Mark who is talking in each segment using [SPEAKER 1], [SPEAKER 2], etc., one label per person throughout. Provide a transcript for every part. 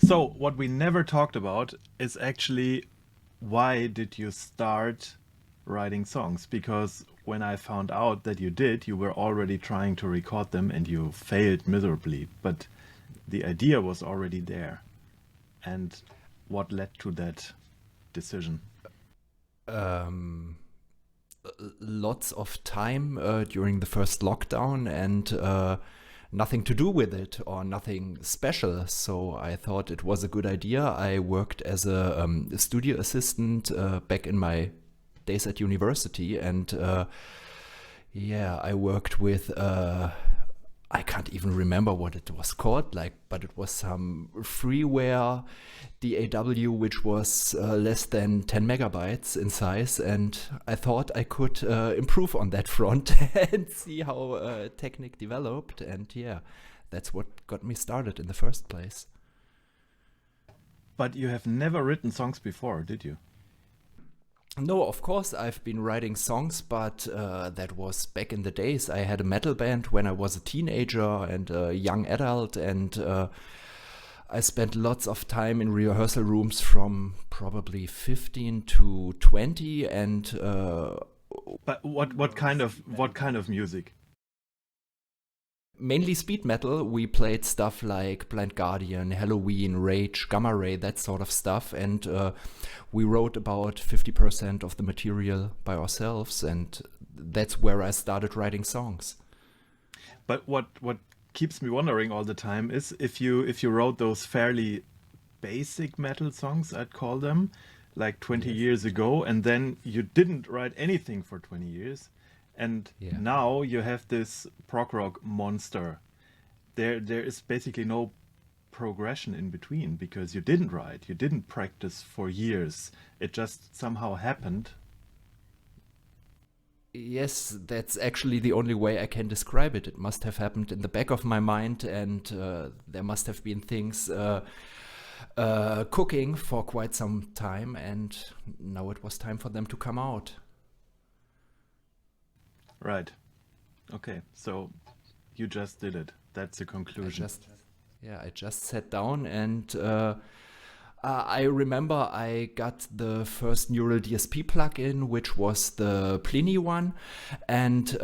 [SPEAKER 1] So, what we never talked about is actually why did you start writing songs? Because when I found out that you did, you were already trying to record them and you failed miserably. But the idea was already there. And what led to that decision?
[SPEAKER 2] Um, Lots of time during the first lockdown and nothing to do with it or nothing special. So I thought it was a good idea. I worked as a studio assistant back in my days at university, and yeah, I worked with I can't even remember what it was called, like, but it was some freeware DAW which was less than 10 megabytes in size, and I thought I could improve on that front and see how Technic developed, and yeah, that's what got me started in the first place.
[SPEAKER 1] But you have never written songs before, did you?
[SPEAKER 2] No, of course, I've been writing songs, but that was back in the days. I had a metal band when I was a teenager and a young adult, and I spent lots of time in rehearsal rooms from probably 15 to 20, and
[SPEAKER 1] But what kind of music?
[SPEAKER 2] mainly speed metal. We played stuff like Blind Guardian, Halloween, Rage, Gamma Ray, that sort of stuff, and we wrote about 50% of the material by ourselves, and that's where I started writing songs.
[SPEAKER 1] But what keeps me wondering all the time is if you wrote those fairly basic metal songs, I'd call them, like 20
[SPEAKER 2] Yes.
[SPEAKER 1] years ago, and then you didn't write anything for 20 years, and
[SPEAKER 2] Yeah.
[SPEAKER 1] now you have this prog rock monster. There is basically no progression in between because you didn't write, you didn't practice for years. It just somehow happened.
[SPEAKER 2] Yes, that's actually the only way I can describe it. It must have happened in the back of my mind, and there must have been things cooking for quite some time, and now it was time for them to come out.
[SPEAKER 1] Right. Okay. So you just did it. That's the
[SPEAKER 2] I
[SPEAKER 1] conclusion.
[SPEAKER 2] just, yeah, I just sat down, and I remember I got the first Neural DSP plugin, which was the Pliny one, and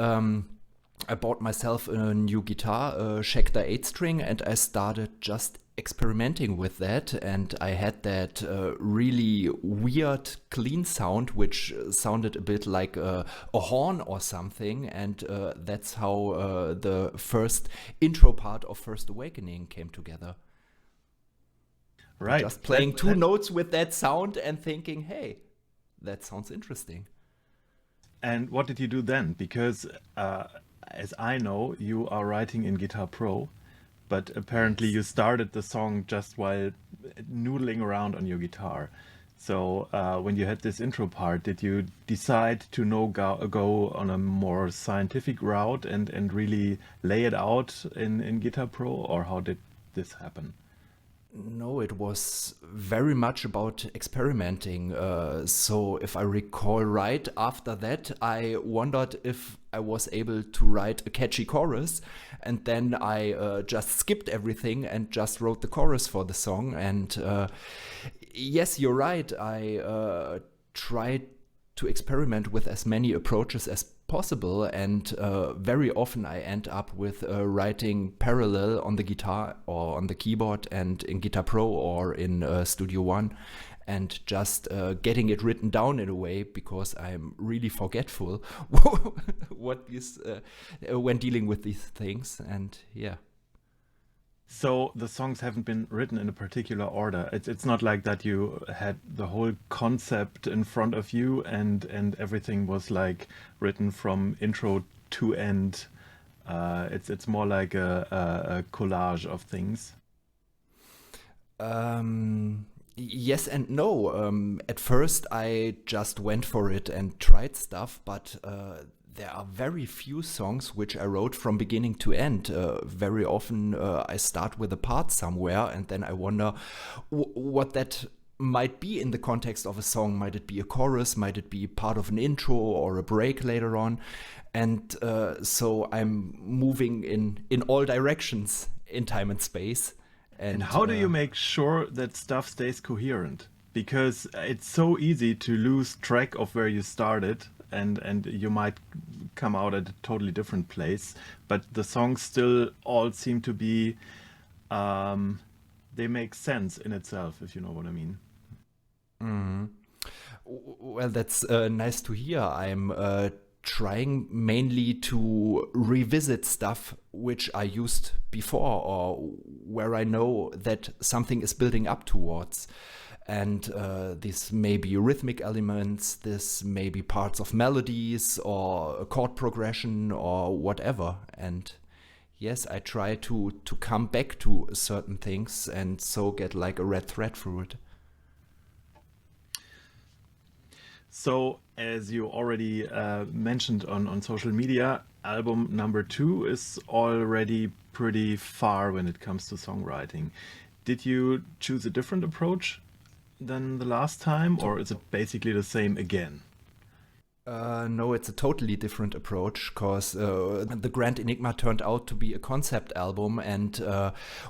[SPEAKER 2] I bought myself a new guitar, a Schecter 8 string, and I started just experimenting with that. And I had that really weird clean sound, which sounded a bit like a horn or something. And that's how the first intro part of First Awakening came together.
[SPEAKER 1] Right.
[SPEAKER 2] Just
[SPEAKER 1] That
[SPEAKER 2] playing two
[SPEAKER 1] that
[SPEAKER 2] notes with that sound and thinking, hey, that sounds interesting.
[SPEAKER 1] And what did you do then? Because as I know, you are writing in Guitar Pro, but apparently
[SPEAKER 2] Yes.
[SPEAKER 1] you started the song just while noodling around on your guitar. So when you had this intro part, did you decide to go on a more scientific route and really lay it out in Guitar Pro, or how did this happen?
[SPEAKER 2] No, it was very much about experimenting. So, if I recall right, after that, I wondered if I was able to write a catchy chorus, and then I just skipped everything and just wrote the chorus for the song. And yes, you're right. I tried to experiment with as many approaches as possible, and very often I end up with writing parallel on the guitar or on the keyboard and in Guitar Pro or in Studio One, and just getting it written down in a way because I'm really forgetful what is when dealing with these things, and yeah.
[SPEAKER 1] So the songs haven't been written in a particular order. It's not like that you had the whole concept in front of you and everything was like written from intro to end. It's more like a collage of things.
[SPEAKER 2] Yes and no. At first, I just went for it and tried stuff, but there are very few songs which I wrote from beginning to end. Very often, I start with a part somewhere, and then I wonder what that might be in the context of a song. Might it be a chorus? Might it be part of an intro or a break later on? And so I'm moving in all directions in time and space,
[SPEAKER 1] And
[SPEAKER 2] And
[SPEAKER 1] how do you make sure that stuff stays coherent? Because it's so easy to lose track of where you started, and you might come out at a totally different place, but the songs still all seem to be they make sense in itself, if you know what I mean.
[SPEAKER 2] well, that's nice to hear. I'm trying mainly to revisit stuff which I used before or where I know that something is building up towards. And these may be rhythmic elements, this may be parts of melodies or a chord progression or whatever. And yes, I try to come back to certain things and so get like a red thread through it.
[SPEAKER 1] So, as you already mentioned on social media, album number 2 is already pretty far when it comes to songwriting. Did you choose a different approach than the last time, or is it basically the same again?
[SPEAKER 2] No, it's a totally different approach because the Grand Enigma turned out to be a concept album, and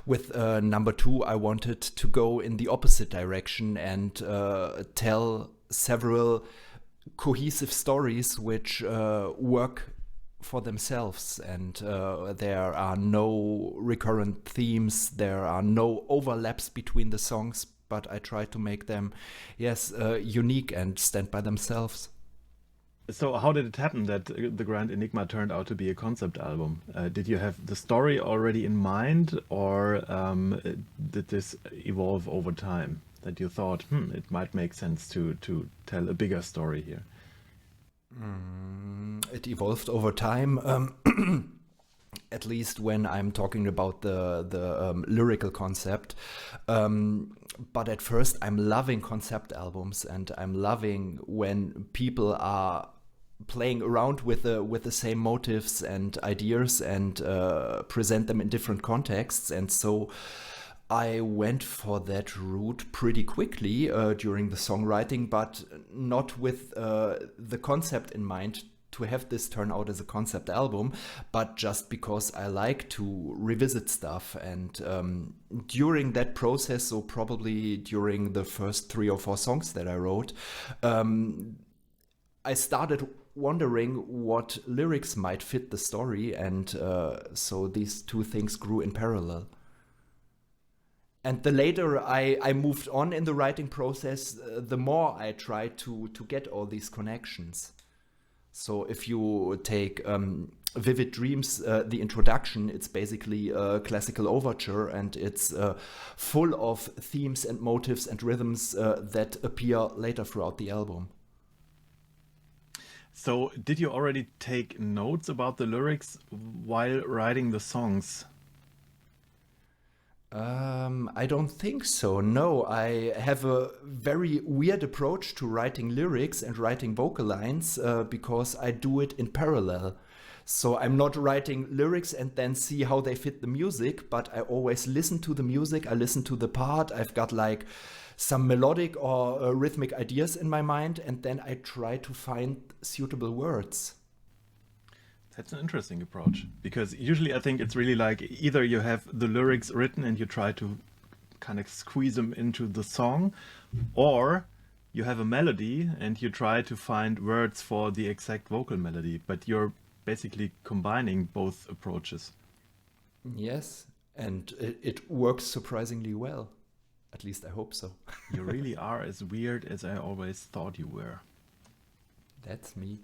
[SPEAKER 2] with number 2, I wanted to go in the opposite direction and tell several cohesive stories which work for themselves, and there are no recurrent themes, there are no overlaps between the songs, but I try to make them, yes, unique and stand by themselves.
[SPEAKER 1] So, how did it happen that the Grand Enigma turned out to be a concept album? Did you have the story already in mind, or did this evolve over time? That you thought, it might make sense to tell a bigger story here.
[SPEAKER 2] It evolved over time. At least when I'm talking about the lyrical concept. But at first, I'm loving concept albums, and I'm loving when people are playing around with the same motives and ideas and present them in different contexts. And so I went for that route pretty quickly during the songwriting, but not with the concept in mind to have this turn out as a concept album, but just because I like to revisit stuff. And during that process, so probably during the first 3 or 4 songs that I wrote, I started wondering what lyrics might fit the story, and so these two things grew in parallel. And the later I moved on in the writing process, the more I tried to get all these connections. So if you take Vivid Dreams, the introduction, it's basically a classical overture, and it's full of themes and motives and rhythms that appear later throughout the album.
[SPEAKER 1] So, did you already take notes about the lyrics while writing the songs?
[SPEAKER 2] I don't think so. No, I have a very weird approach to writing lyrics and writing vocal lines because I do it in parallel. So I'm not writing lyrics and then see how they fit the music, but I always listen to the music, I listen to the part, I've got like some melodic or rhythmic ideas in my mind, and then I try to find suitable words.
[SPEAKER 1] That's an interesting approach because usually I think it's really like either you have the lyrics written and you try to kind of squeeze them into the song, or you have a melody and you try to find words for the exact vocal melody, but you're basically combining both approaches.
[SPEAKER 2] Yes, and it works surprisingly well. At least I hope so.
[SPEAKER 1] You really are as weird as I always thought you were.
[SPEAKER 2] That's me.